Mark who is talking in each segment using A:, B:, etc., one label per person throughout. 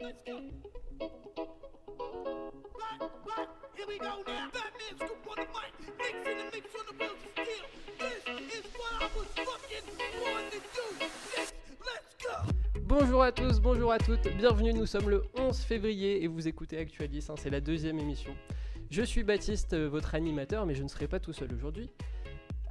A: Let's go. What? Here we go now. Batman scoop on the mic. Mixing the mix on the wheels of steel. This is what I was fucking born to do. Let's go.
B: Bonjour à tous, bonjour à toutes, bienvenue, nous sommes le 11 février et vous écoutez Actualis, c'est la deuxième émission. Je suis Baptiste, votre animateur, mais je ne serai pas tout seul aujourd'hui.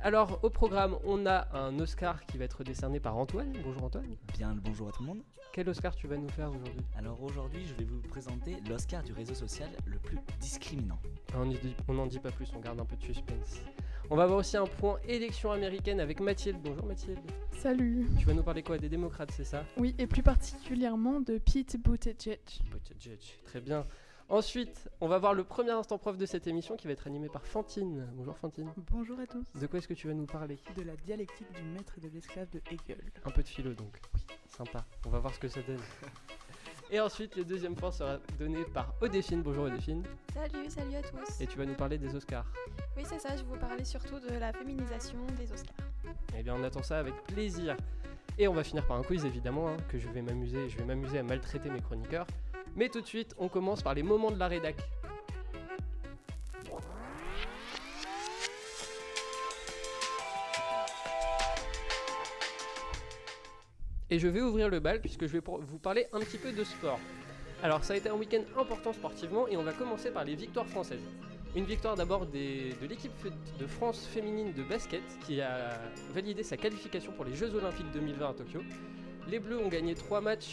B: Alors au programme, on a un Oscar qui va être décerné par Antoine. Bonjour Antoine.
C: Bien le bonjour à tout le monde.
B: Quel Oscar tu vas nous faire aujourd'hui ?
C: Alors aujourd'hui, je vais vous présenter l'Oscar du réseau social le plus discriminant.
B: On n'en dit pas plus, on garde un peu de suspense. On va avoir aussi un point élection américaine avec Mathilde. Bonjour Mathilde.
D: Salut.
B: Tu vas nous parler quoi ? Des démocrates, c'est ça ?
D: Oui, et plus particulièrement de Pete Buttigieg.
B: Buttigieg, très bien. Ensuite, on va voir le premier instant prof de cette émission qui va être animé par Fantine. Bonjour Fantine.
E: Bonjour à tous.
B: De quoi est-ce que tu vas nous parler ?
E: De la dialectique du maître et de l'esclave de Hegel.
B: Un peu de philo donc. Oui. Sympa. On va voir ce que ça donne. Et ensuite, le deuxième point sera donné par Odéphine. Bonjour Odéphine.
F: Salut à tous.
B: Et tu vas nous parler des Oscars.
F: Oui, c'est ça, je vais vous parler surtout de la féminisation des Oscars.
B: Eh bien, on attend ça avec plaisir. Et on va finir par un quiz évidemment, que je vais m'amuser à maltraiter mes chroniqueurs. Mais tout de suite, on commence par les moments de la rédac. Et je vais ouvrir le bal puisque je vais vous parler un petit peu de sport. Alors ça a été un week-end important sportivement et on va commencer par les victoires françaises. Une victoire d'abord de l'équipe de France féminine de basket qui a validé sa qualification pour les Jeux Olympiques 2020 à Tokyo. Les Bleus ont gagné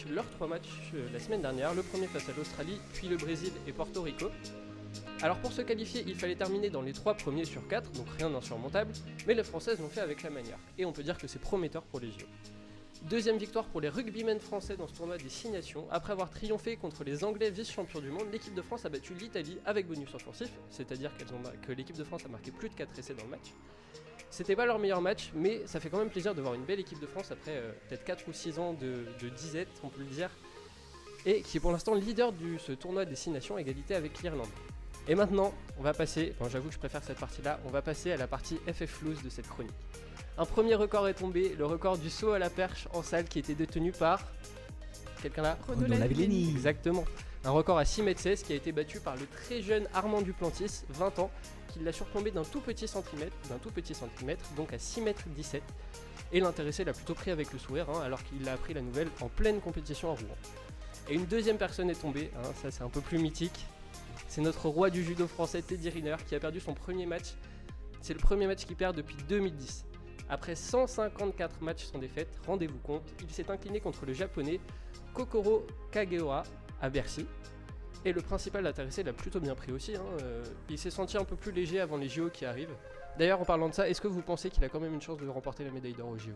B: leurs 3 matchs la semaine dernière, le premier face à l'Australie, puis le Brésil et Porto Rico. Alors pour se qualifier, il fallait terminer dans les 3 premiers sur 4, donc rien d'insurmontable, mais les Françaises l'ont fait avec la manière, et on peut dire que c'est prometteur pour les JO. Deuxième victoire pour les rugbymen français dans ce tournoi des 6 nations. Après avoir triomphé contre les Anglais vice-champions du monde, l'équipe de France a battu l'Italie avec bonus offensif, c'est-à-dire que l'équipe de France a marqué plus de 4 essais dans le match. C'était pas leur meilleur match, mais ça fait quand même plaisir de voir une belle équipe de France après peut-être 4 ou 6 ans de disette, on peut le dire, et qui est pour l'instant leader de ce tournoi des 6 nations, égalité avec l'Irlande. Et maintenant, on va passer, j'avoue que je préfère cette partie-là, on va passer à la partie FF Loose de cette chronique. Un premier record est tombé, le record du saut à la perche en salle qui était détenu par... Quelqu'un là ?
C: Renaud Lavillenie.
B: Exactement. Un record à 6,16 m qui a été battu par le très jeune Armand Duplantis, 20 ans, qui l'a surplombé d'un tout petit centimètre, donc à 6,17 m. Et l'intéressé l'a plutôt pris avec le sourire, alors qu'il a appris la nouvelle en pleine compétition à Rouen. Et une deuxième personne est tombée, ça c'est un peu plus mythique. C'est notre roi du judo français Teddy Riner qui a perdu son premier match. C'est le premier match qu'il perd depuis 2010. Après 154 matchs sans défaite, rendez-vous compte, il s'est incliné contre le japonais Kokoro Kageura à Bercy. Et le principal intéressé l'a plutôt bien pris aussi. Il s'est senti un peu plus léger avant les JO qui arrivent. D'ailleurs, en parlant de ça, est-ce que vous pensez qu'il a quand même une chance de remporter la médaille d'or aux JO ?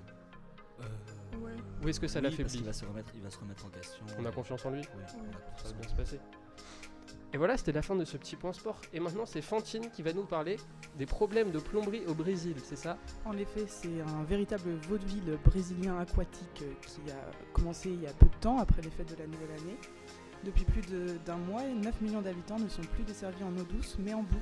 D: Ouais.
B: Ou est-ce que ça l'affaiblit ?
C: Il va se remettre en question.
B: On a confiance en lui ?
C: Oui,
B: Ça va bien se passer. Et voilà, c'était la fin de ce petit point sport. Et maintenant, c'est Fantine qui va nous parler des problèmes de plomberie au Brésil, c'est ça ?
E: En effet, c'est un véritable vaudeville brésilien aquatique qui a commencé il y a peu de temps après les fêtes de la nouvelle année. Depuis plus d'un mois, 9 millions d'habitants ne sont plus desservis en eau douce, mais en boue.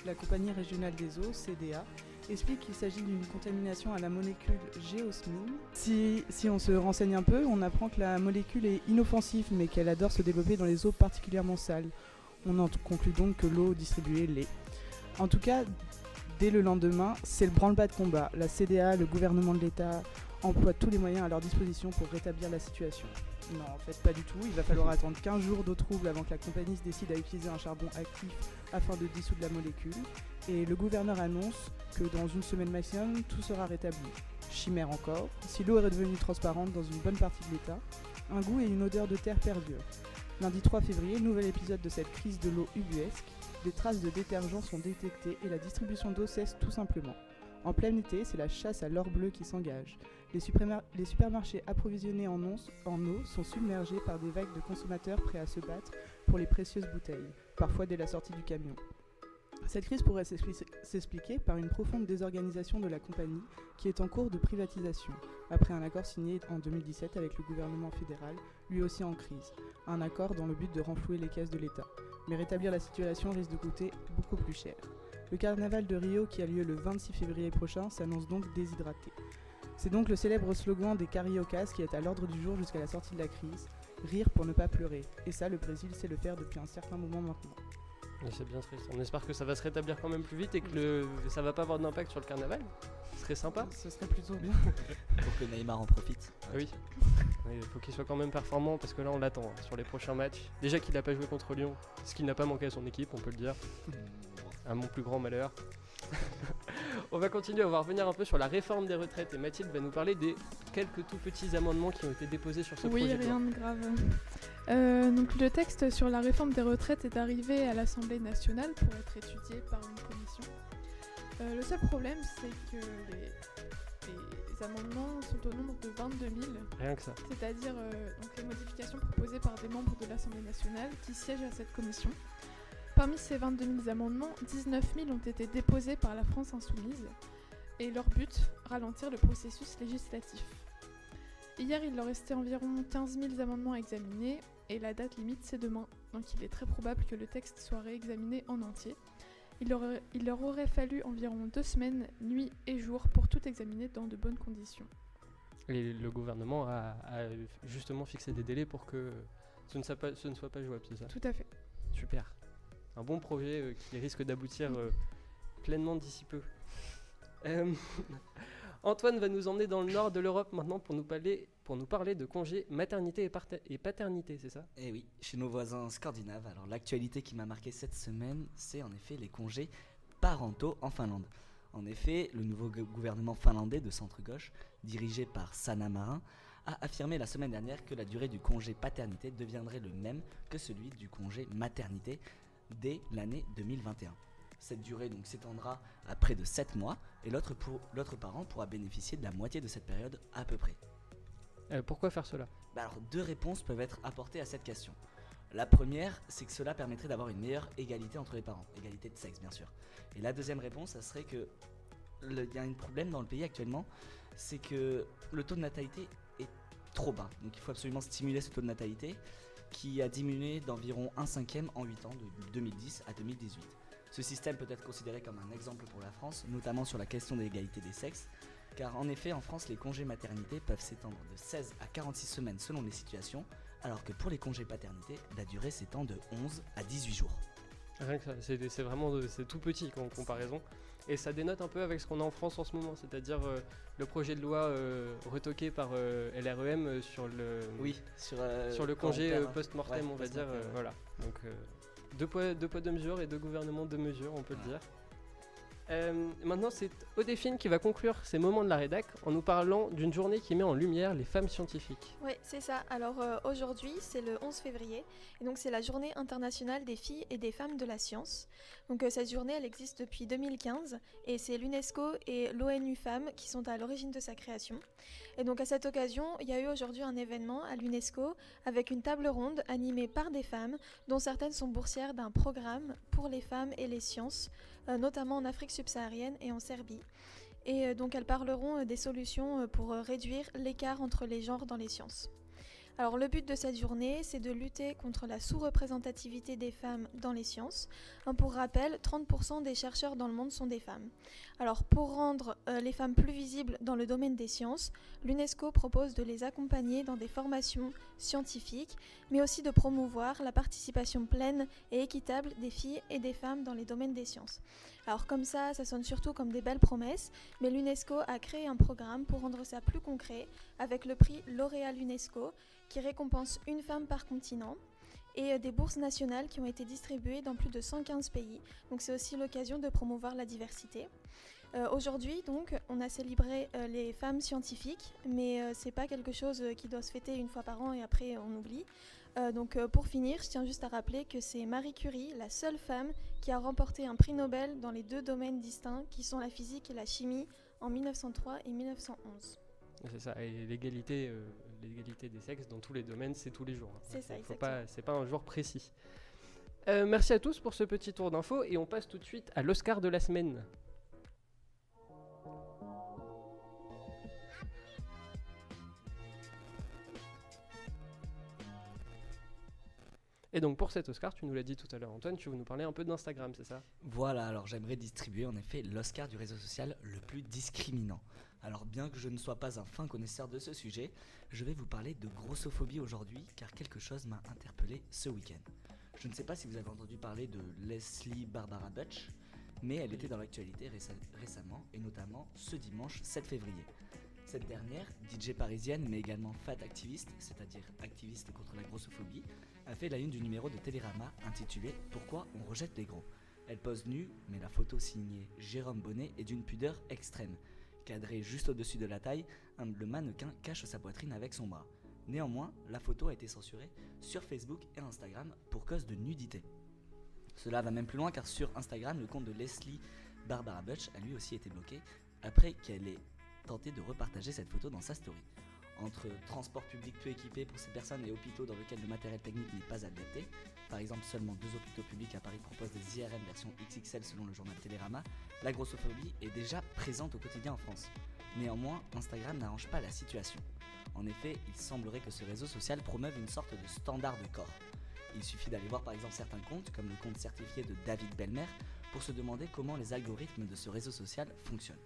E: La compagnie régionale des eaux, CDA, explique qu'il s'agit d'une contamination à la molécule géosmine. Si on se renseigne un peu, on apprend que la molécule est inoffensive, mais qu'elle adore se développer dans les eaux particulièrement sales. On en conclut donc que l'eau distribuée l'est. En tout cas, dès le lendemain, c'est le branle-bas de combat. La CDA, le gouvernement de l'État, emploient tous les moyens à leur disposition pour rétablir la situation. Non, en fait, pas du tout. Il va falloir attendre 15 jours d'eau trouble avant que la compagnie se décide à utiliser un charbon actif afin de dissoudre la molécule. Et le gouverneur annonce que dans une semaine maximum, tout sera rétabli. Chimère encore. Si l'eau est redevenue transparente dans une bonne partie de l'État, un goût et une odeur de terre perdurent. Lundi 3 février, nouvel épisode de cette crise de l'eau ubuesque. Des traces de détergents sont détectées et la distribution d'eau cesse tout simplement. En plein été, c'est la chasse à l'or bleu qui s'engage. Les supermarchés approvisionnés en eau sont submergés par des vagues de consommateurs prêts à se battre pour les précieuses bouteilles, parfois dès la sortie du camion. Cette crise pourrait s'expliquer par une profonde désorganisation de la compagnie qui est en cours de privatisation, après un accord signé en 2017 avec le gouvernement fédéral, lui aussi en crise. Un accord dans le but de renflouer les caisses de l'État. Mais rétablir la situation risque de coûter beaucoup plus cher. Le carnaval de Rio, qui a lieu le 26 février prochain, s'annonce donc déshydraté. C'est donc le célèbre slogan des Cariocas qui est à l'ordre du jour jusqu'à la sortie de la crise. rire pour ne pas pleurer. Et ça, le Brésil sait le faire depuis un certain moment maintenant.
B: Et c'est bien triste. On espère que ça va se rétablir quand même plus vite et que ça va pas avoir d'impact sur le carnaval. Ce serait sympa.
E: Ce serait plutôt bien.
C: Pour que Neymar en profite.
B: Ah oui. Il faut qu'il soit quand même performant parce que là on l'attend sur les prochains matchs. Déjà qu'il n'a pas joué contre Lyon, ce qu'il n'a pas manqué à son équipe, on peut le dire. À mon plus grand malheur. On va continuer, on va revenir un peu sur la réforme des retraites et Mathilde va nous parler des quelques tout petits amendements qui ont été déposés sur ce
D: Oui,
B: projet de loi.
D: rien de grave. Donc le texte sur la réforme des retraites est arrivé à l'Assemblée nationale pour être étudié par une commission. Le seul problème, c'est que les amendements sont au nombre de 22 000,
B: Rien que ça.
D: c'est-à-dire donc les modifications proposées par des membres de l'Assemblée nationale qui siègent à cette commission. Parmi ces 22 000 amendements, 19 000 ont été déposés par la France insoumise et leur but, ralentir le processus législatif. Hier, il leur restait environ 15 000 amendements à examiner et la date limite c'est demain, donc il est très probable que le texte soit réexaminé en entier. Il leur aurait fallu environ 2 semaines, nuit et jour, pour tout examiner dans de bonnes conditions.
B: Et le gouvernement a justement fixé des délais pour que ce ne soit pas jouable, c'est ça?
D: Tout à fait.
B: Super. Un bon projet qui risque d'aboutir pleinement d'ici peu. Antoine va nous emmener dans le nord de l'Europe maintenant pour nous parler de congés maternité et paternité, c'est ça?
C: Et oui, chez nos voisins scandinaves. Alors l'actualité qui m'a marqué cette semaine, c'est en effet les congés parentaux en Finlande. En effet, le nouveau gouvernement finlandais de centre-gauche, dirigé par Sanna Marin, a affirmé la semaine dernière que la durée du congé paternité deviendrait le même que celui du congé maternité dès l'année 2021. Cette durée donc s'étendra à près de 7 mois et l'autre parent pourra bénéficier de la moitié de cette période à peu près.
B: Pourquoi faire cela?
C: Alors 2 réponses peuvent être apportées à cette question. La première, c'est que cela permettrait d'avoir une meilleure égalité entre les parents, égalité de sexe bien sûr. Et la deuxième réponse, ça serait que il y a un problème dans le pays actuellement, c'est que le taux de natalité est trop bas. Donc il faut absolument stimuler ce taux de natalité qui a diminué d'environ 1/5 en 8 ans, de 2010 à 2018. Ce système peut être considéré comme un exemple pour la France, notamment sur la question de l'égalité des sexes, car en effet en France les congés maternité peuvent s'étendre de 16 à 46 semaines selon les situations, alors que pour les congés paternité, la durée s'étend de 11 à 18 jours.
B: Rien que ça, c'est vraiment c'est tout petit en comparaison. Et ça dénote un peu avec ce qu'on a en France en ce moment, c'est-à-dire le projet de loi retoqué par LREM sur le congé post-mortem,
C: ouais,
B: on va dire.
C: post-mortem, ouais.
B: Voilà. Donc deux poids, deux mesures et deux gouvernements, deux mesures, on peut le dire. Maintenant, c'est Odéphine qui va conclure ces moments de la rédac en nous parlant d'une journée qui met en lumière les femmes scientifiques.
F: Oui, c'est ça. Alors aujourd'hui, c'est le 11 février. Et donc, c'est la journée internationale des filles et des femmes de la science. Donc, cette journée, elle existe depuis 2015. Et c'est l'UNESCO et l'ONU Femmes qui sont à l'origine de sa création. Et donc, à cette occasion, il y a eu aujourd'hui un événement à l'UNESCO avec une table ronde animée par des femmes, dont certaines sont boursières d'un programme pour les femmes et les sciences, notamment en Afrique subsaharienne et en Serbie. Et donc elles parleront des solutions pour réduire l'écart entre les genres dans les sciences. Alors le but de cette journée, c'est de lutter contre la sous-représentativité des femmes dans les sciences. Pour rappel, 30% des chercheurs dans le monde sont des femmes. Alors pour rendre les femmes plus visibles dans le domaine des sciences, l'UNESCO propose de les accompagner dans des formations scientifiques, mais aussi de promouvoir la participation pleine et équitable des filles et des femmes dans les domaines des sciences. Alors comme ça sonne surtout comme des belles promesses, mais l'UNESCO a créé un programme pour rendre ça plus concret avec le prix L'Oréal UNESCO qui récompense une femme par continent et des bourses nationales qui ont été distribuées dans plus de 115 pays. Donc c'est aussi l'occasion de promouvoir la diversité. Aujourd'hui, donc, on a célébré les femmes scientifiques, mais c'est pas quelque chose qui doit se fêter une fois par an et après on oublie. Donc pour finir, je tiens juste à rappeler que c'est Marie Curie, la seule femme qui a remporté un prix Nobel dans les 2 domaines distincts qui sont la physique et la chimie en 1903 et 1911.
B: C'est ça, et l'égalité des sexes dans tous les domaines, c'est tous les jours.
F: C'est ça, exactement.
B: C'est pas un jour précis. Merci à tous pour ce petit tour d'infos et on passe tout de suite à l'Oscar de la semaine. Et donc pour cet Oscar, tu nous l'as dit tout à l'heure Antoine, tu veux nous parler un peu d'Instagram, c'est ça?
C: Voilà, alors j'aimerais distribuer en effet l'Oscar du réseau social le plus discriminant. Alors bien que je ne sois pas un fin connaisseur de ce sujet, je vais vous parler de grossophobie aujourd'hui car quelque chose m'a interpellé ce week-end. Je ne sais pas si vous avez entendu parler de Leslie Barbara Butch, mais elle était dans l'actualité récemment et notamment ce dimanche 7 février. Cette dernière, DJ parisienne mais également fat activiste, c'est-à-dire activiste contre la grossophobie, a fait la une du numéro de Télérama intitulé « Pourquoi on rejette les gros ?» Elle pose nue, mais la photo signée Jérôme Bonnet est d'une pudeur extrême. Cadré juste au-dessus de la taille, le mannequin cache sa poitrine avec son bras. Néanmoins, la photo a été censurée sur Facebook et Instagram pour cause de nudité. Cela va même plus loin car sur Instagram, le compte de Leslie Barbara Butch a lui aussi été bloqué après qu'elle ait tenté de repartager cette photo dans sa story. Entre transports publics peu équipés pour ces personnes et hôpitaux dans lesquels le matériel technique n'est pas adapté, par exemple seulement 2 hôpitaux publics à Paris proposent des IRM version XXL selon le journal Télérama, la grossophobie est déjà présente au quotidien en France. Néanmoins, Instagram n'arrange pas la situation. En effet, il semblerait que ce réseau social promeuve une sorte de standard de corps. Il suffit d'aller voir par exemple certains comptes, comme le compte certifié de David Belmer, pour se demander comment les algorithmes de ce réseau social fonctionnent.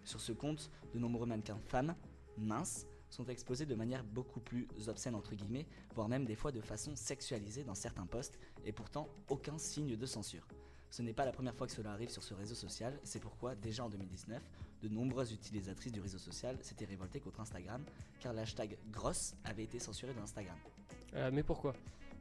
C: Sur ce compte, de nombreux mannequins femmes, minces, sont exposés de manière beaucoup plus obscène entre guillemets, voire même des fois de façon sexualisée dans certains posts, et pourtant aucun signe de censure. Ce n'est pas la première fois que cela arrive sur ce réseau social, c'est pourquoi déjà en 2019, de nombreuses utilisatrices du réseau social s'étaient révoltées contre Instagram, car l'hashtag grosse avait été censuré d'Instagram.
B: Mais pourquoi ?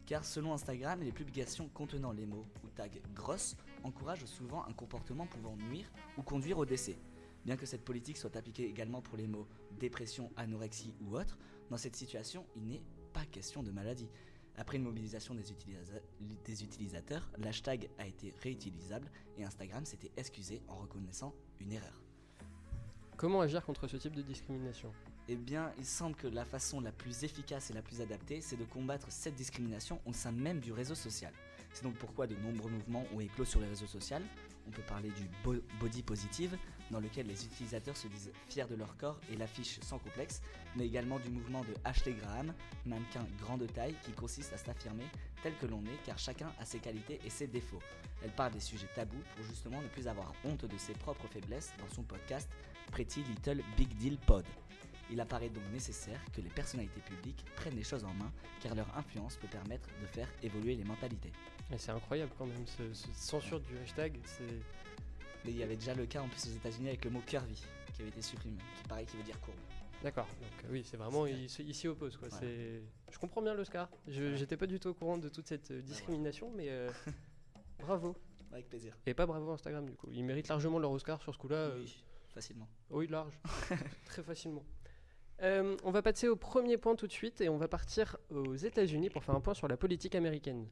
C: Car selon Instagram, les publications contenant les mots ou tags grosse encouragent souvent un comportement pouvant nuire ou conduire au décès. Bien que cette politique soit appliquée également pour les mots dépression, anorexie ou autre, dans cette situation, il n'est pas question de maladie. Après une mobilisation des utilisateurs, l'hashtag a été réutilisable et Instagram s'était excusé en reconnaissant une erreur.
B: Comment agir contre ce type de discrimination ?
C: Eh bien, il semble que la façon la plus efficace et la plus adaptée, c'est de combattre cette discrimination au sein même du réseau social. C'est donc pourquoi de nombreux mouvements ont éclos sur les réseaux sociaux. On peut parler du body positive, dans lequel les utilisateurs se disent fiers de leur corps et l'affichent sans complexe, mais également du mouvement de Ashley Graham, mannequin grand de taille, qui consiste à s'affirmer tel que l'on est, car chacun a ses qualités et ses défauts. Elle parle des sujets tabous pour justement ne plus avoir honte de ses propres faiblesses dans son podcast Pretty Little Big Deal Pod. Il apparaît donc nécessaire que les personnalités publiques prennent les choses en main, car leur influence peut permettre de faire évoluer les mentalités.
B: Et c'est incroyable quand même, cette censure du hashtag, c'est...
C: Mais il y avait déjà le cas en plus aux États-Unis avec le mot curvy qui avait été supprimé, qui veut dire courbe.
B: D'accord, donc oui, c'est vraiment, il s'y oppose quoi.
C: Voilà.
B: Je comprends bien l'Oscar, j'étais pas du tout au courant de toute cette discrimination, mais bravo.
C: Avec plaisir.
B: Et pas bravo Instagram du coup, ils méritent largement leur Oscar sur ce coup-là.
C: Oui, facilement.
B: Oui, large, très facilement. On va passer au premier point tout de suite et on va partir aux États-Unis pour faire un point sur la politique américaine.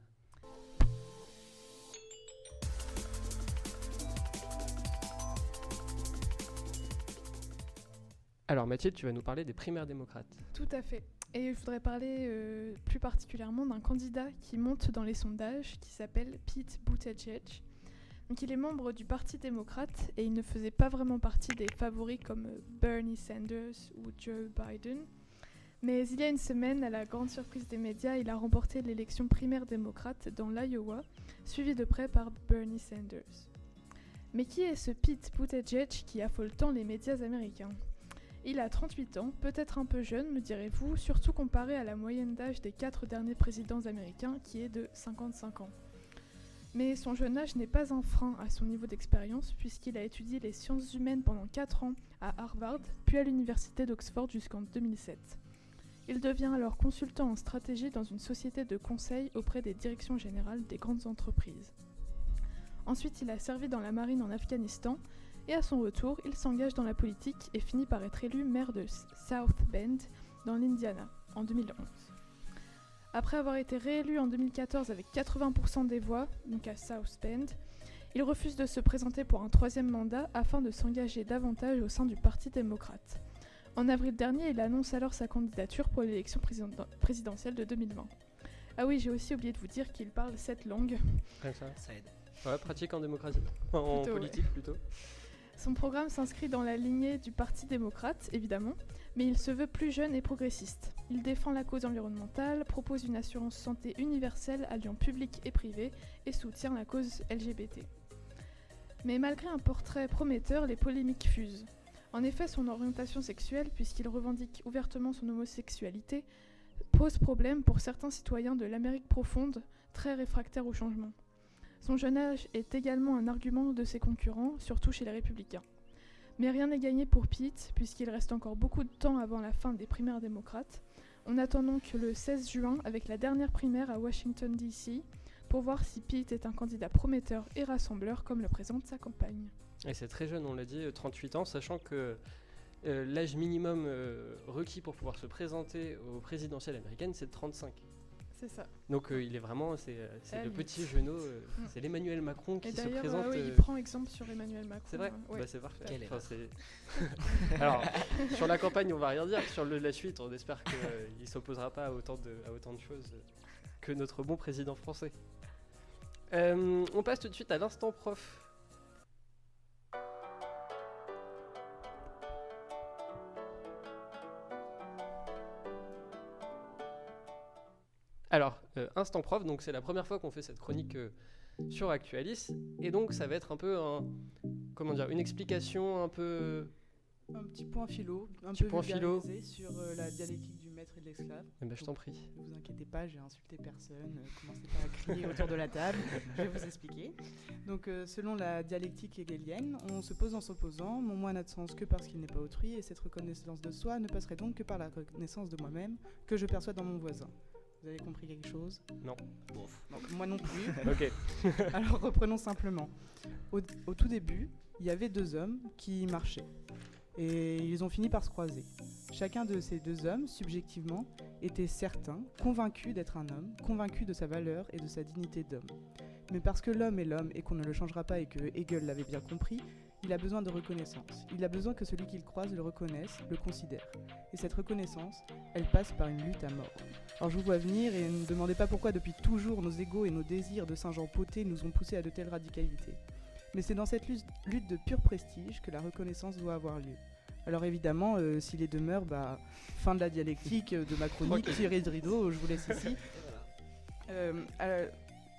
B: Alors Mathilde, tu vas nous parler des primaires démocrates.
D: Tout à fait. Et je voudrais parler plus particulièrement d'un candidat qui monte dans les sondages, qui s'appelle Pete Buttigieg. Donc il est membre du Parti démocrate et il ne faisait pas vraiment partie des favoris comme Bernie Sanders ou Joe Biden. Mais il y a une semaine, à la grande surprise des médias, il a remporté l'élection primaire démocrate dans l'Iowa, suivi de près par Bernie Sanders. Mais qui est ce Pete Buttigieg qui affole tant les médias américains ? Il a 38 ans, peut-être un peu jeune, me direz-vous, surtout comparé à la moyenne d'âge des 4 derniers présidents américains qui est de 55 ans. Mais son jeune âge n'est pas un frein à son niveau d'expérience puisqu'il a étudié les sciences humaines pendant 4 ans à Harvard, puis à l'université d'Oxford jusqu'en 2007. Il devient alors consultant en stratégie dans une société de conseil auprès des directions générales des grandes entreprises. Ensuite, il a servi dans la marine en Afghanistan et à son retour, il s'engage dans la politique et finit par être élu maire de South Bend dans l'Indiana en 2011. Après avoir été réélu en 2014 avec 80% des voix, donc à South Bend, il refuse de se présenter pour un 3e mandat afin de s'engager davantage au sein du Parti démocrate. En avril dernier, il annonce alors sa candidature pour l'élection présidentielle de 2020. Ah oui, j'ai aussi oublié de vous dire qu'il parle 7 langues.
B: Rien que ça.
C: Ça aide.
B: Ouais, pratique en démocratie. En
D: Plutôt,
B: politique plutôt.
D: Son programme s'inscrit dans la lignée du Parti démocrate, évidemment, mais il se veut plus jeune et progressiste. Il défend la cause environnementale, propose une assurance santé universelle alliant public et privé et soutient la cause LGBT. Mais malgré un portrait prometteur, les polémiques fusent. En effet, son orientation sexuelle, puisqu'il revendique ouvertement son homosexualité, pose problème pour certains citoyens de l'Amérique profonde, très réfractaires au changement. Son jeune âge est également un argument de ses concurrents, surtout chez les républicains. Mais rien n'est gagné pour Pete, puisqu'il reste encore beaucoup de temps avant la fin des primaires démocrates. On attend donc le 16 juin avec la dernière primaire à Washington DC pour voir si Pete est un candidat prometteur et rassembleur comme le présente sa campagne.
B: Et c'est très jeune, on l'a dit, 38 ans, sachant que l'âge minimum requis pour pouvoir se présenter aux présidentielles américaines, c'est de 35.
D: C'est ça.
B: Donc il est vraiment, c'est le
D: limite.
B: petit genou, c'est l'Emmanuel Macron qui
D: Et
B: se
D: d'ailleurs,
B: présente.
D: oui, il prend exemple sur Emmanuel Macron.
B: C'est vrai,
D: Ouais.
B: bah, c'est parfait.
C: Quelle erreur.
B: Alors, sur la campagne, on va rien dire. Sur la suite, on espère qu'il ne s'opposera pas à autant de choses que notre bon président français. On passe tout de suite à l'instant prof. Alors, instant prof, donc c'est la première fois qu'on fait cette chronique sur Actualis, et donc ça va être un peu une explication un peu.
E: Un petit point philo, un
B: Petit
E: peu
B: point philo.
E: vulgarisé sur la dialectique du maître et de l'esclave.
B: Eh ben, je t'en prie.
E: Ne vous inquiétez pas, j'ai insulté personne. Commencez pas à crier autour de la table. Je vais vous expliquer. Donc, selon la dialectique hegelienne, on se pose en s'opposant. Mon moi n'a de sens que parce qu'il n'est pas autrui, et cette reconnaissance de soi ne passerait donc que par la reconnaissance de moi-même que je perçois dans mon voisin. Vous avez compris quelque chose?
B: Non.
E: Donc, moi non plus.
B: Ok.
E: Alors reprenons simplement. Au tout début, il y avait deux hommes qui marchaient. Et ils ont fini par se croiser. Chacun de ces deux hommes, subjectivement, était certain, convaincu d'être un homme, convaincu de sa valeur et de sa dignité d'homme. Mais parce que l'homme est l'homme et qu'on ne le changera pas et que Hegel l'avait bien compris, il a besoin de reconnaissance. Il a besoin que celui qu'il croise le reconnaisse, le considère. Et cette reconnaissance, elle passe par une lutte à mort. Alors je vous vois venir et ne me demandez pas pourquoi depuis toujours nos égos et nos désirs de Saint-Jean Poté nous ont poussés à de telles radicalités. Mais c'est dans cette lutte de pur prestige que la reconnaissance doit avoir lieu. Alors évidemment, s'il est demeure, fin de la dialectique de ma chronique, tirée de rideau, je vous laisse ici.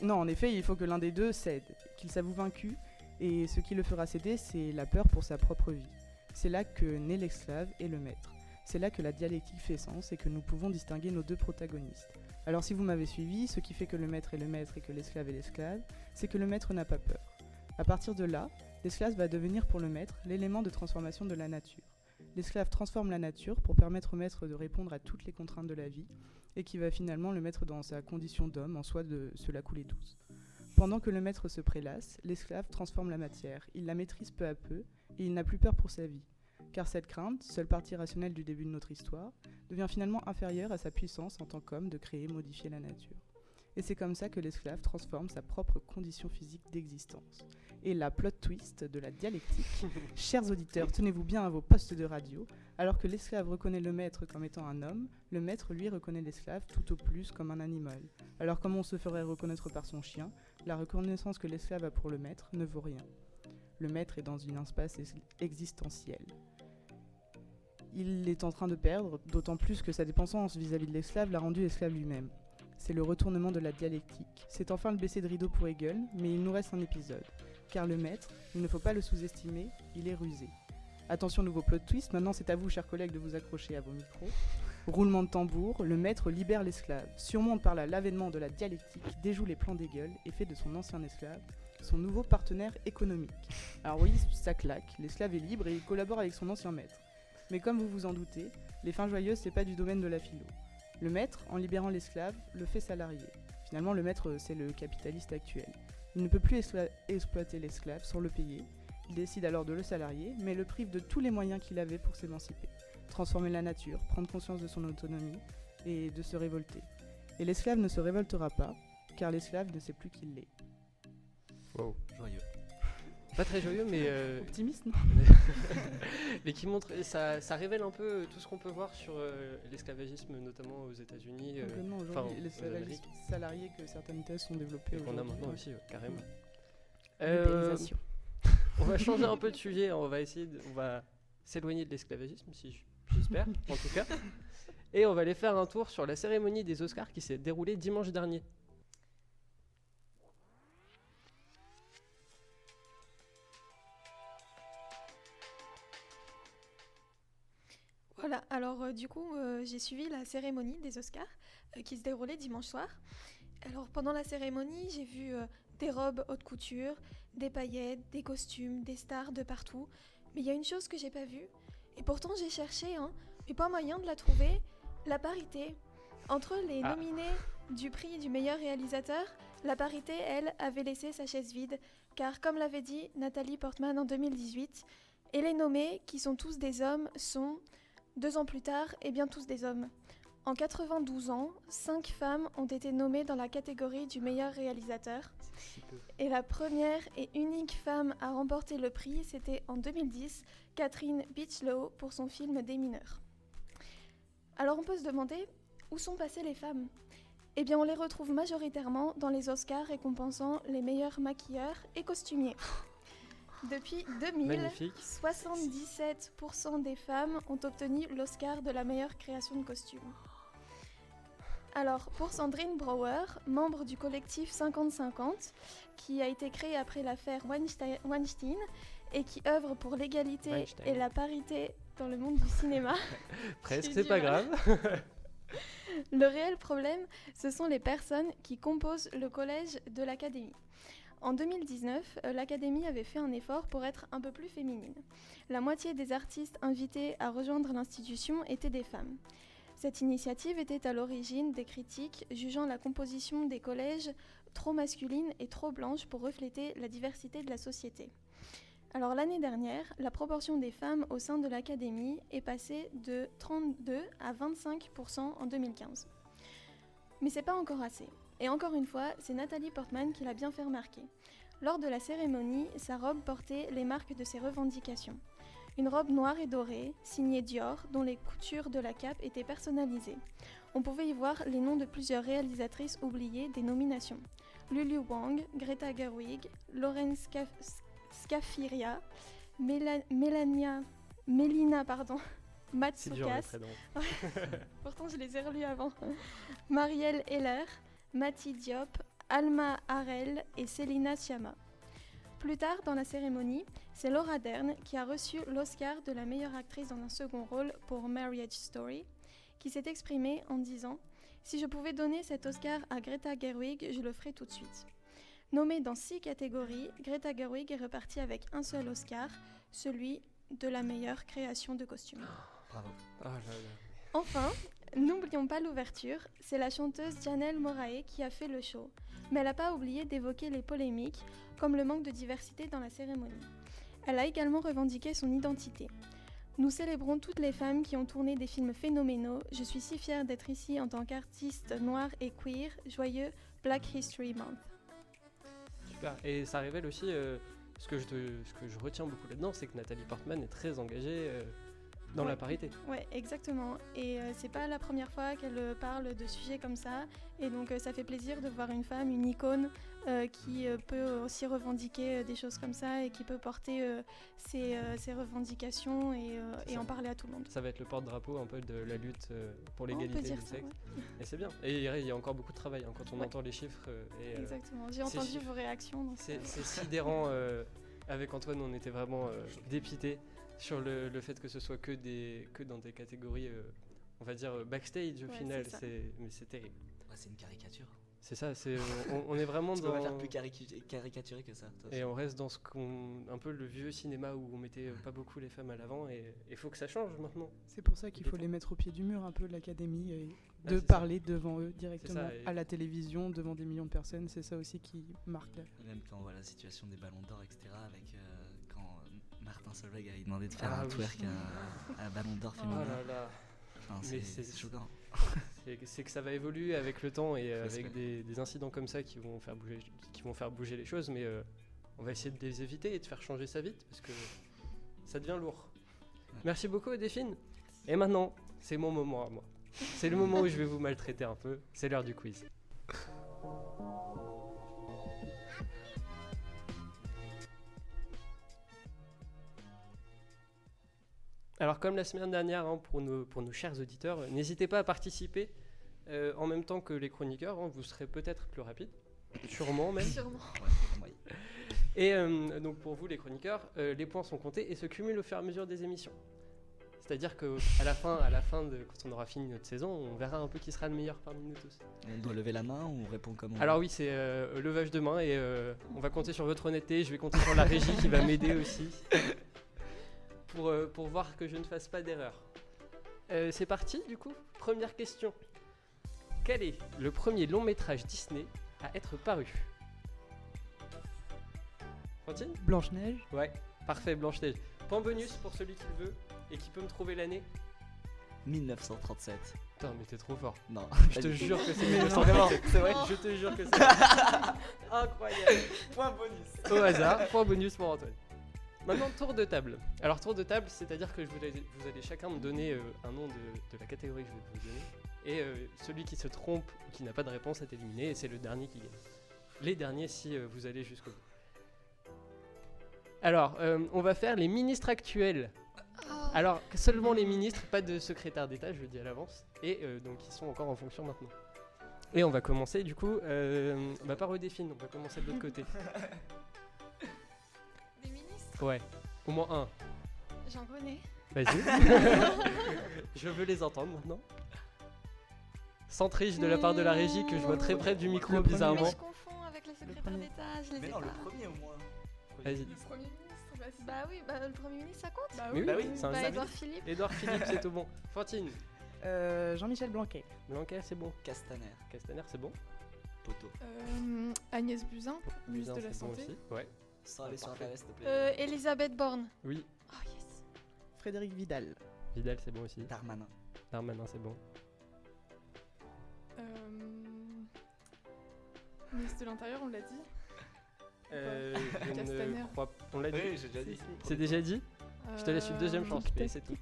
E: Non, en effet, il faut que l'un des deux cède, qu'il s'avoue vaincu, et ce qui le fera céder, c'est la peur pour sa propre vie. C'est là que naît l'esclave et le maître. C'est là que la dialectique fait sens et que nous pouvons distinguer nos deux protagonistes. Alors si vous m'avez suivi, ce qui fait que le maître est le maître et que l'esclave est l'esclave, c'est que le maître n'a pas peur. À partir de là, l'esclave va devenir pour le maître l'élément de transformation de la nature. L'esclave transforme la nature pour permettre au maître de répondre à toutes les contraintes de la vie et qui va finalement le mettre dans sa condition d'homme, en soi de se la couler douce. Pendant que le maître se prélasse, l'esclave transforme la matière, il la maîtrise peu à peu et il n'a plus peur pour sa vie. Car cette crainte, seule partie rationnelle du début de notre histoire, devient finalement inférieure à sa puissance en tant qu'homme de créer et modifier la nature. Et c'est comme ça que l'esclave transforme sa propre condition physique d'existence. Et la plot twist de la dialectique, chers auditeurs, tenez-vous bien à vos postes de radio, alors que l'esclave reconnaît le maître comme étant un homme, le maître lui reconnaît l'esclave tout au plus comme un animal. Alors comme on se ferait reconnaître par son chien, la reconnaissance que l'esclave a pour le maître ne vaut rien. Le maître est dans une impasse existentielle. Il est en train de perdre, d'autant plus que sa dépendance vis-à-vis de l'esclave l'a rendu esclave lui-même. C'est le retournement de la dialectique. C'est enfin le baisser de rideau pour Hegel, mais il nous reste un épisode. Car le maître, il ne faut pas le sous-estimer, il est rusé. Attention, nouveau plot twist, maintenant c'est à vous, chers collègues, de vous accrocher à vos micros. Roulement de tambour, le maître libère l'esclave, surmonte par l'avènement de la dialectique, déjoue les plans d'Hegel et fait de son ancien esclave son nouveau partenaire économique. Alors oui, ça claque, l'esclave est libre et il collabore avec son ancien maître. Mais comme vous vous en doutez, les fins joyeuses, c'est pas du domaine de la philo. Le maître, en libérant l'esclave, le fait salarié. Finalement, le maître, c'est le capitaliste actuel. Il ne peut plus exploiter l'esclave sans le payer. Il décide alors de le salarier, mais le prive de tous les moyens qu'il avait pour s'émanciper. Transformer la nature, prendre conscience de son autonomie et de se révolter. Et l'esclave ne se révoltera pas, car l'esclave ne sait plus qui l'est.
B: Wow.
C: Joyeux.
B: Pas très joyeux, mais
E: Optimiste, non?
B: mais qui montre, ça révèle un peu tout ce qu'on peut voir sur l'esclavagisme, notamment aux États-Unis.
E: Complètement,
B: enfin,
E: aujourd'hui, l'esclavagisme salarié que certaines thèses sont développées
B: Et qu'on a
E: aujourd'hui.
B: maintenant aussi, carrément.
E: L'ubérisation.
B: On va changer un peu de sujet, on va s'éloigner de l'esclavagisme, j'espère, en tout cas. Et on va aller faire un tour sur la cérémonie des Oscars qui s'est déroulée dimanche dernier.
F: Voilà, alors du coup, j'ai suivi la cérémonie des Oscars qui se déroulait dimanche soir. Alors pendant la cérémonie, j'ai vu des robes haute couture, des paillettes, des costumes, des stars de partout. Mais il y a une chose que j'ai pas vue, et pourtant j'ai cherché, hein, mais pas moyen de la trouver, la parité. Entre les nominés du prix du meilleur réalisateur, la parité, elle, avait laissé sa chaise vide, car comme l'avait dit Nathalie Portman en 2018, et les nommés, qui sont tous des hommes, sont, 2 ans plus tard, et bien tous des hommes. En 92 ans, 5 femmes ont été nommées dans la catégorie du meilleur réalisateur. Et la première et unique femme à remporter le prix, c'était en 2010, Catherine Bigelow pour son film Des mineurs. Alors on peut se demander, où sont passées les femmes ? Eh bien on les retrouve majoritairement dans les Oscars récompensant les meilleurs maquilleurs et costumiers. Depuis 2000,
B: Magnifique.
F: 77% des femmes ont obtenu l'Oscar de la meilleure création de costume. Alors, pour Sandrine Brouwer, membre du collectif 50-50, qui a été créé après l'affaire Weinstein et qui œuvre pour l'égalité
B: Weinstein.
F: et la parité dans le monde du cinéma.
B: Presque,
F: J'ai
B: c'est
F: du
B: pas
F: mal.
B: grave.
F: Le réel problème, ce sont les personnes qui composent le collège de l'Académie. En 2019, l'Académie avait fait un effort pour être un peu plus féminine. La moitié des artistes invités à rejoindre l'institution étaient des femmes. Cette initiative était à l'origine des critiques jugeant la composition des collèges trop masculine et trop blanche pour refléter la diversité de la société. Alors l'année dernière, la proportion des femmes au sein de l'Académie est passée de 32 à 25% en 2015. Mais c'est pas encore assez. Et encore une fois, c'est Nathalie Portman qui l'a bien fait remarquer. Lors de la cérémonie, sa robe portait les marques de ses revendications. Une robe noire et dorée, signée Dior, dont les coutures de la cape étaient personnalisées. On pouvait y voir les noms de plusieurs réalisatrices oubliées des nominations. Lulu Wang, Greta Gerwig, Lauren Scafiria, Melina
B: C'est dur les
F: Matsoukas,
B: prénoms.
F: pourtant je les ai relus avant, Marielle Heller, Mati Diop, Alma Harel et Selina Sciamma. Plus tard dans la cérémonie, c'est Laura Dern qui a reçu l'Oscar de la meilleure actrice dans un second rôle pour Marriage Story, qui s'est exprimée en disant « Si je pouvais donner cet Oscar à Greta Gerwig, je le ferais tout de suite ». Nommée dans 6 catégories, Greta Gerwig est repartie avec un seul Oscar, celui de la meilleure création de costume.
C: Bravo.
B: Oh là là.
F: Enfin, n'oublions pas l'ouverture, c'est la chanteuse Janelle Monáe qui a fait le show. Mais elle n'a pas oublié d'évoquer les polémiques, comme le manque de diversité dans la cérémonie. Elle a également revendiqué son identité. Nous célébrons toutes les femmes qui ont tourné des films phénoménaux. Je suis si fière d'être ici en tant qu'artiste noire et queer. Joyeux Black History Month.
B: Super. Et ça révèle aussi, ce que je retiens beaucoup là-dedans, c'est que Nathalie Portman est très engagée dans la parité.
F: Ouais, exactement. Et c'est pas la première fois qu'elle parle de sujets comme ça. Et donc ça fait plaisir de voir une femme, une icône, qui peut aussi revendiquer des choses comme ça et qui peut porter ses revendications et en parler à tout le monde.
B: Ça va être le porte-drapeau un peu de la lutte pour
F: On peut
B: l'égalité
F: dire
B: des
F: ça,
B: sexes.
F: ouais.
B: Et c'est bien. Et il y a encore beaucoup de travail hein, quand on
F: Ouais.
B: entend les chiffres.
F: Exactement. J'ai
B: ces
F: entendu
B: chiffres.
F: vos réactions. Donc
B: C'est sidérant. Avec Antoine, on était vraiment dépités sur le fait que ce soit que dans des catégories, on va dire, backstage au
F: Ouais,
B: final.
F: c'est ça.
B: Mais c'est terrible.
C: Ouais, c'est une caricature.
B: C'est ça, on est vraiment
C: Tu peux pas faire
B: dans...
C: plus caricaturé que ça. toi.
B: Et on reste dans un peu le vieux cinéma où on mettait pas beaucoup les femmes à l'avant et il faut que ça change maintenant.
E: C'est pour ça qu'il faut les mettre au pied du mur un peu, l'Académie, et
B: Ah,
E: de
B: c'est ça.
E: parler devant eux directement,
B: et-
E: à la télévision, devant des millions de personnes. C'est ça aussi qui marque la...
C: Même quand on voit la situation des ballons d'or, etc. Avec quand Martin Solveig a demandé de faire
B: Ah
C: un
B: oui.
C: twerk à un ballon d'or
B: Oh
C: féminin.
B: là là.
C: Enfin,
B: Mais
C: c'est
B: c'est-
C: choquant.
B: C'est que ça va évoluer avec le temps et
C: Parce
B: avec
C: que-
B: des incidents comme ça qui vont faire bouger les choses, mais on va essayer de les éviter et de faire changer ça vite parce que ça devient lourd.
C: Ouais.
B: Merci beaucoup Delphine. Et maintenant, c'est mon moment à moi. C'est le moment où je vais vous maltraiter un peu. C'est l'heure du quiz. Alors comme la semaine dernière, hein, pour nos chers auditeurs, n'hésitez pas à participer en même temps que les chroniqueurs, hein, vous serez peut-être plus rapide, sûrement même.
F: sûrement.
C: Ouais.
B: Et donc pour vous les chroniqueurs, les points sont comptés et se cumulent au fur et à mesure des émissions. C'est-à-dire qu'à la fin, quand on aura fini notre saison, on verra un peu qui sera le meilleur parmi nous tous.
C: On doit lever la main ou on répond comment?
B: Alors oui, c'est levage de main et on va compter sur votre honnêteté. Je vais compter sur la régie qui va m'aider aussi pour voir que je ne fasse pas d'erreur. C'est parti du coup. Première question. Quel est le premier long métrage Disney à être paru? Fantine?
E: Blanche-Neige.
B: Ouais, parfait, Blanche-Neige. Point bonus pour celui qui le veut et qui peut me trouver l'année.
C: 1937.
B: Putain, mais t'es trop fort.
C: Non.
B: Je te jure que c'est
C: Mais non,
B: 1937.
C: c'est vrai.
B: Je te jure que c'est incroyable.
C: Point bonus.
B: Au hasard, point bonus pour Antoine. Maintenant, tour de table. Alors, tour de table, c'est-à-dire que vous allez chacun me donner un nom de la catégorie que je vais vous donner. Et celui qui se trompe ou qui n'a pas de réponse est éliminé et c'est le dernier qui gagne. Les derniers si vous allez jusqu'au bout. Alors, on va faire les ministres actuels. Alors, seulement les ministres, pas de secrétaire d'État, je le dis à l'avance. Et donc, ils sont encore en fonction maintenant. Et on va commencer du coup, par Odéphine, on va commencer de l'autre côté.
F: Des ministres,
B: Ouais, au moins un.
F: j'en connais.
B: Vas-y. Je veux les entendre maintenant. Sans triche de la part de la régie que je vois très près du micro
E: Le premier.
F: Mais
B: bizarrement.
F: je confonds avec les secrétaires
E: premier.
F: d'État, je les
C: Mais
F: ai
C: non,
F: pas.
C: le premier au moins.
B: Vas-y.
D: Le Premier ministre, vas-y.
F: Bah oui, le Premier ministre, ça compte.
D: Bah
B: Mais oui,
C: Bah oui,
B: c'est un
F: Bah,
B: ami.
F: Édouard Philippe.
B: Édouard Philippe, c'est tout bon. Fantine.
E: Jean-Michel Blanquer.
B: Blanquer, c'est bon.
C: Castaner.
B: Castaner, c'est bon.
C: Poteau.
D: Agnès Buzyn, ministre
B: Buzyn,
D: de la
B: c'est bon
D: Santé.
B: aussi. Ouais.
C: Sans aller sur
B: parfait.
C: Internet, s'il te plaît.
F: Elisabeth Borne.
B: Oui.
F: Oh yes.
E: Frédéric Vidal.
B: Vidal, c'est bon aussi.
C: Darmanin.
B: Darmanin, c'est bon.
D: Ministre de l'Intérieur, on l'a dit.
B: Je ne
D: Castaner.
B: crois. On l'a dit.
C: Oui, j'ai déjà dit.
B: C'est déjà dit. Je te laisse une deuxième chance, mais c'est tout.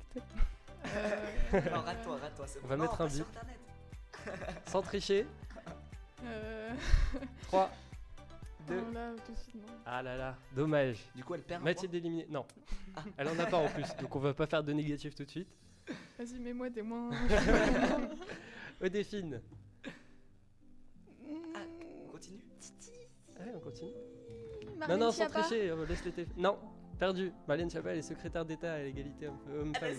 C: Non, rate-toi, c'est bon.
B: On va
C: Non,
B: mettre
C: pas
B: un
C: sur
B: bip.
C: Internet.
B: Sans tricher. 3, 2.
D: Non, là, tout de suite, non.
B: Ah là là, dommage.
C: Du coup, elle perd un
B: Mathilde éliminée. Non. Elle en a pas en plus, donc on va pas faire de négatif tout de suite.
D: Vas-y, mets-moi des moins.
B: Odéphine.
C: point. On continue.
B: Ouais, on continue.
F: Marlène
B: Non, sans
F: Schiappa.
B: tricher, laisse les Non, perdu. Marlène Schiappa, elle est secrétaire d'État à l'égalité homme-femme.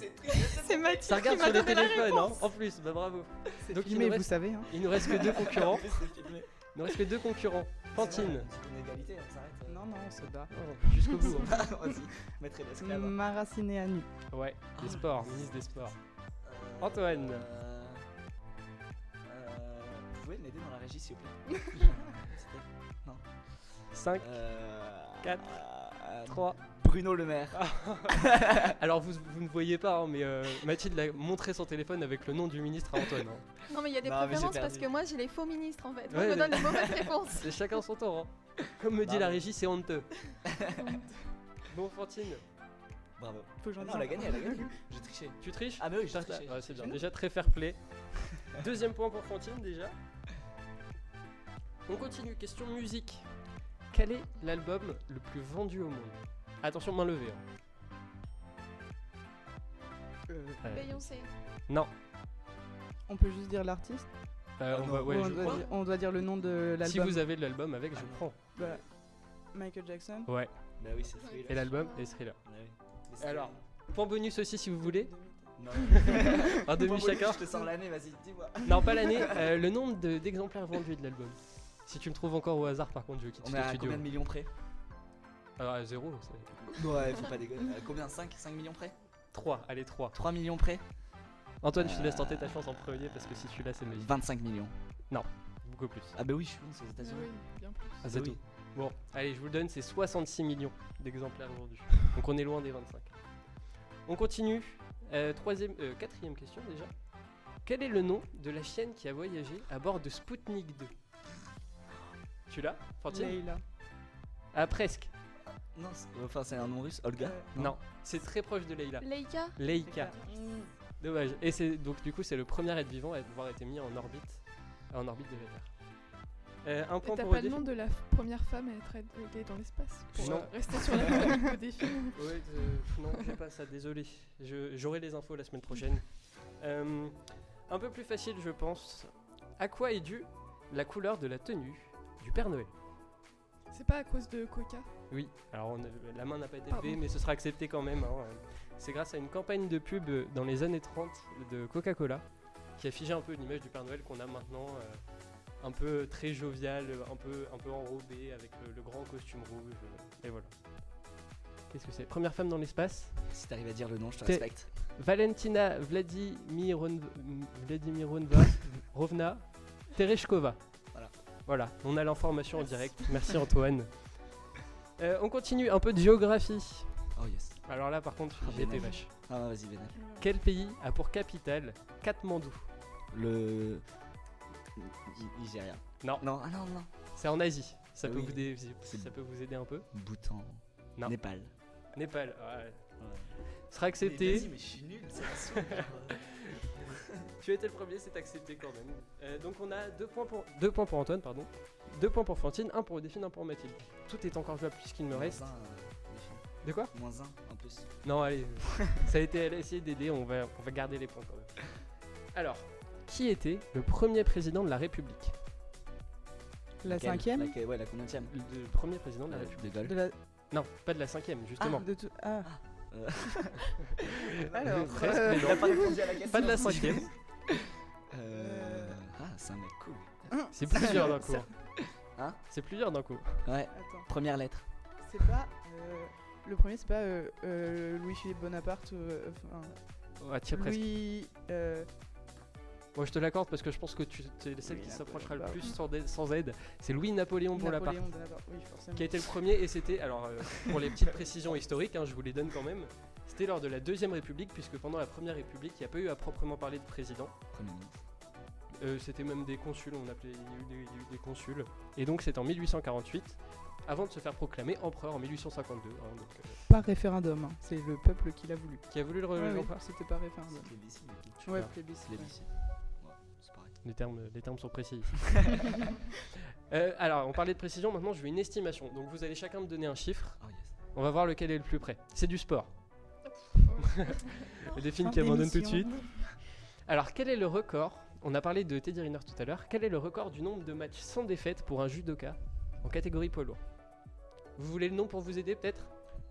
F: C'est Mathilde
B: Ça regarde
F: qui m'a
B: sur les
F: donné la
B: téléphones, hein,
F: réponse.
B: en plus, bah bravo.
E: C'est
B: Donc, il
E: filmé,
B: nous
E: vous
B: reste-
E: savez. Hein.
B: Il nous reste que deux concurrents.
C: C'est filmé.
B: Il nous reste que deux concurrents. Fantine.
C: C'est une égalité, on s'arrête.
E: Non, non, on se bat.
B: Oh, jusqu'au bout. hein.
C: Vas-y, mettrai l'esclave.
E: Maraciné à nu.
B: Ouais, des sports, ministre des sports. Antoine.
C: Vous pouvez m'aider dans la régie, s'il vous plaît?
B: 5, 4, 3.
C: Bruno Le Maire.
B: Alors vous ne voyez pas, hein, mais Mathilde a montré son téléphone avec le nom du ministre à Antoine. hein.
F: Non, mais il y a des
C: Non, mais j'ai
F: préférences parce
C: perdu.
F: que moi j'ai les faux ministres en fait. Moi,
B: Ouais,
F: je me
B: mais-
F: donne les mauvaises réponses.
B: C'est chacun son tour. hein. Comme me dit
C: Bravo.
B: la régie, c'est honteux. Bon, Fantine,
C: Bravo.
E: Faut que j'en
C: Non,
E: dise
C: elle a
E: un.
C: gagné, elle a gagné. J'ai triché.
B: tu triches?
C: Ah, mais oui, j'ai
B: T'as-
C: triché.
B: ouais, c'est bien, déjà très fair play. Deuxième point pour Fantine déjà. On continue, question musique. Quel est l'album le plus vendu au monde? Attention, main levée. hein.
F: Beyoncé.
B: Non,
E: On peut juste dire l'artiste.
B: on va, ouais,
E: Ou
B: je crois.
E: on doit dire le nom de l'album.
B: Si vous avez de l'album avec, je prends.
E: Bah, Michael Jackson.
B: Ouais,
C: Bah oui, c'est Thriller.
B: et l'album et Thriller.
C: Bah oui. Mais c'était-
B: Alors, point bonus aussi si vous voulez.
C: Non.
B: Un demi
C: Moi,
B: chacun.
C: Je te sors l'année, vas-y, dis-moi.
B: Non, pas l'année, le nombre d'exemplaires vendus de l'album. Si tu me trouves encore au hasard, par contre, je quitte
C: On
B: le
C: est à
B: studio.
C: combien de millions près?
B: Alors, à 0,
C: Ouais, faut pas déconner. Combien? 5 millions près?
B: 3, allez, 3.
C: 3 millions près?
B: Antoine, je te laisse tenter ta chance en premier parce que si tu l'as, c'est magique.
C: 25 millions.
B: Beaucoup plus.
C: Ah bah oui, je suis bon, c'est aux
D: Ah
C: États-Unis.
D: oui, bien plus.
B: Ah, c'est
C: oui.
B: tout. Bon, allez, je vous le donne, c'est 66 millions d'exemplaires vendus. Donc on est loin des 25. On continue. Quatrième question déjà. Quel est le nom de la chienne qui a voyagé à bord de Sputnik 2? Tu l'as, Fantine?
E: Leila.
B: Ah, presque.
C: Non, enfin c'est un nom russe, Olga.
B: Non, c'est très proche de Leila.
F: Leica.
B: Leica. Dommage. Et c'est donc du coup c'est le premier être vivant à avoir été mis en orbite de la Terre. Un
D: Et
B: point
D: t'as
B: pour
D: pas le
B: Odéphine.
D: nom de la première femme à être allée dans l'espace pour
B: Non.
D: rester sur la chronique au défi.
B: Ouais, non, j'ai pas ça, désolé. J'aurai les infos la semaine prochaine. Un peu plus facile, je pense. À quoi est due la couleur de la tenue du Père Noël?
D: C'est pas à cause de Coca.
B: Oui, alors la main n'a pas été
D: Pardon.
B: levée, mais ce sera accepté quand même. hein. c'est grâce à une campagne de pub dans les années 30 de Coca-Cola qui a figé un peu l'image du Père Noël qu'on a maintenant, un peu très jovial, un peu enrobé avec le grand costume rouge. Et voilà. Qu'est-ce que c'est? Première femme dans l'espace,
C: Si t'arrives à dire le nom, je te
B: T'es-
C: respecte.
B: Valentina Vladimirovna Rovna Tereshkova. Voilà, on a l'information en direct. Merci Antoine. On continue un peu de géographie.
C: Oh yes.
B: Alors là par contre,
C: Ah,
B: j'ai été
C: bénef.
B: vache.
C: Ah, vas-y, Vénal.
B: Quel pays a pour capitale Katmandou?
C: Le. Nigeria.
B: Non.
C: Non, ah non, non.
B: C'est en Asie. Ça,
C: Ah
B: peut,
C: oui.
B: ça peut vous aider un peu.
C: Bhoutan.
B: Non.
C: Népal.
B: Népal, ouais. Sera accepté.
C: mais je suis nul, c'est la
B: Tu as été le premier, c'est accepté quand même. Donc on a 2 points pour Antoine, pardon. 2 points pour Fantine, 1 pour Delphine, 1 pour Mathilde. Tout est encore jouable puisqu'il me reste. De quoi?
C: -1 en plus.
B: Non, allez, ça a été, elle a essayé d'aider, on va garder les points quand même. Alors, qui était le premier président de la République?
E: La
C: Laquelle
E: 5e
C: Ouais, la combienième?
B: Le premier président de la République.
C: De Gaulle.
E: de la...
B: Non, pas de la 5e, justement.
E: de tout... Ah,
B: Alors,
E: alors,
B: presque, mais
C: Il
B: non.
C: a pas répondu à la question.
B: Pas de la 5e.
C: Ah, c'est un mec cool.
B: C'est plusieurs d'un coup.
C: Hein?
B: C'est plusieurs d'un coup.
C: Ouais,
E: attends.
C: première lettre.
E: C'est pas... le premier, c'est pas Louis-Philippe Bonaparte,
B: Ouais, tiens, presque.
E: Louis...
B: Moi je te l'accorde parce que je pense que tu es celle
E: Louis
B: qui s'approchera le
E: Napoléon
B: plus sans aide. C'est Louis-Napoléon Bonaparte
E: Napoléon Bonaparte, oui, forcément.
B: qui a été le premier et c'était, alors pour les petites précisions historiques, je vous les donne quand même, c'était lors de la Deuxième République puisque pendant la Première République il n'y a pas eu à proprement parler de président.
C: Premier ministre.
B: C'était même des consuls, il y a eu des consuls. Et donc c'est en 1848, avant de se faire proclamer empereur en 1852,
E: Par référendum, hein. C'est le peuple qui l'a voulu.
B: qui a voulu le
E: Ouais, oui,
B: l'empereur.
E: c'était par référendum.
C: Plébiscite, mais qui-
E: Ouais,
B: vois.
E: plébiscite.
C: Plébiscite. Ouais, c'est pareil.
B: Les termes sont précis. Alors on parlait de précision, maintenant je veux une estimation. Donc vous allez chacun me donner un chiffre,
C: Oh yes.
B: on va voir lequel est le plus près. C'est du sport. Delphine
E: Fin
B: qui abandonne tout de
E: d'émission.
B: suite. Alors quel est le record? On a parlé de Teddy Riner tout à l'heure. Quel est le record du nombre de matchs sans défaite pour un judoka en catégorie poids lourd? Vous voulez le nom pour vous aider peut-être?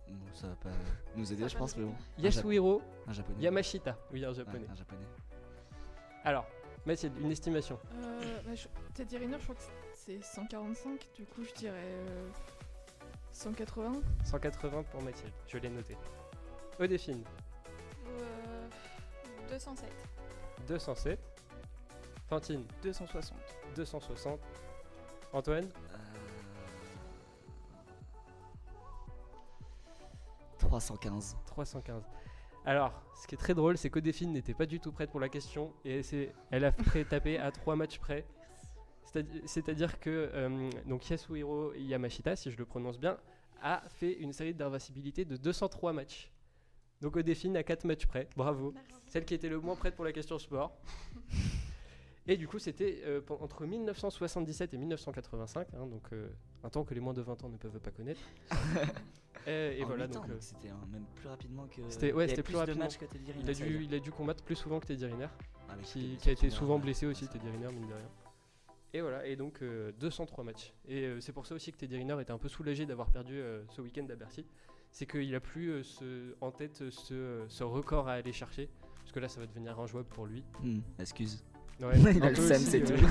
C: Bon, ça va pas nous aider, je pense, mais bon.
B: Yasuhiro
C: Un japonais.
B: Yamashita. Oui, un
C: Ouais,
B: japonais.
C: un japonais.
B: Alors, Mathilde, une estimation.
D: Teddy Riner, je crois que c'est 145, du coup je dirais 180.
B: 180 pour Mathilde. Je l'ai noté. Odéphine,
F: 207.
B: 207. Fantine,
E: 260.
B: 260. Antoine,
C: 315.
B: 315. Alors, ce qui est très drôle, c'est qu'Odéphine n'était pas du tout prête pour la question et elle a tapé à 3 matchs près. C'est-à-dire que donc Yasuhiro Yamashita, si je le prononce bien, a fait une série d'invincibilité de 203 matchs. Donc Odéphine à 4 matchs près. Bravo. Celle qui était le moins prête pour la question sport. Et du coup, c'était entre 1977 et 1985, donc un temps que les moins de 20 ans ne peuvent pas connaître. Et
C: En
B: voilà,
C: 8 ans,
B: donc
C: c'était même plus rapidement que.
B: C'était-
C: il y
B: ouais,
C: avait
B: c'était
C: plus
B: plus
C: de
B: rapidement.
C: matchs que Teddy Riner, ça veut dire.
B: il a dû combattre plus souvent que Teddy Riner,
C: Ah, mais
B: qui
C: c'était
B: a été
C: bien,
B: souvent
C: ouais.
B: blessé aussi, Teddy Riner, mine de rien. Et voilà, et donc 203 matchs. Et c'est pour ça aussi que Teddy Riner était un peu soulagé d'avoir perdu ce week-end à Bercy. C'est qu'il a plus en tête ce record à aller chercher, parce que là ça va devenir injouable pour lui.
C: Excuse.
B: Ouais,
C: Il a
B: un
C: le
B: peu
C: seum,
B: aussi,
C: c'est
B: ouais.
C: tout.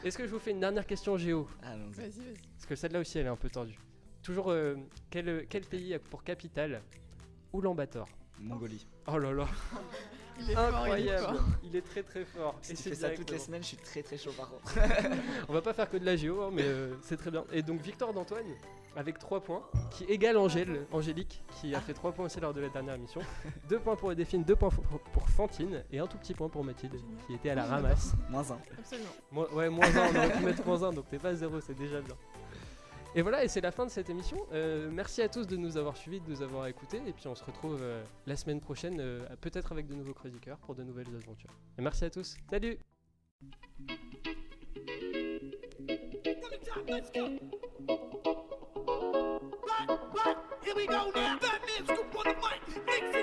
B: Est-ce que je vous fais une dernière question géo?
C: Allons-y.
D: Vas-y.
B: Parce que celle-là aussi elle est un peu tordue. Toujours, quel pays a pour capitale Oulan-Bator?
C: Mongolie.
B: Oh là là,
D: Il est fort, il est
B: incroyable,
D: fort.
B: il est très très fort.
C: Si
B: Et
C: tu
B: c'est
C: fais ça toutes les
B: directement.
C: semaines, je suis très très chaud par contre.
B: On va pas faire que de la géo, hein, mais c'est très bien. Et donc victoire d'Antoine avec 3 points, qui égale Angélique, qui a fait 3 points aussi lors de la dernière émission. 2 points pour Edéphine, 2 points pour Fantine, et un tout petit point pour Mathilde, qui était à la ramasse.
C: -1.
D: Absolument.
B: Ouais, moins 1, on aurait pu mettre moins 1, donc t'es pas à 0, c'est déjà bien. Et voilà, et c'est la fin de cette émission. Merci à tous de nous avoir suivis, de nous avoir écoutés, et puis on se retrouve la semaine prochaine, peut-être avec de nouveaux chroniqueurs pour de nouvelles aventures. Et merci à tous, salut!
A: From the top, let's go. Right, here we go now. Batman scoop on the mic, mix it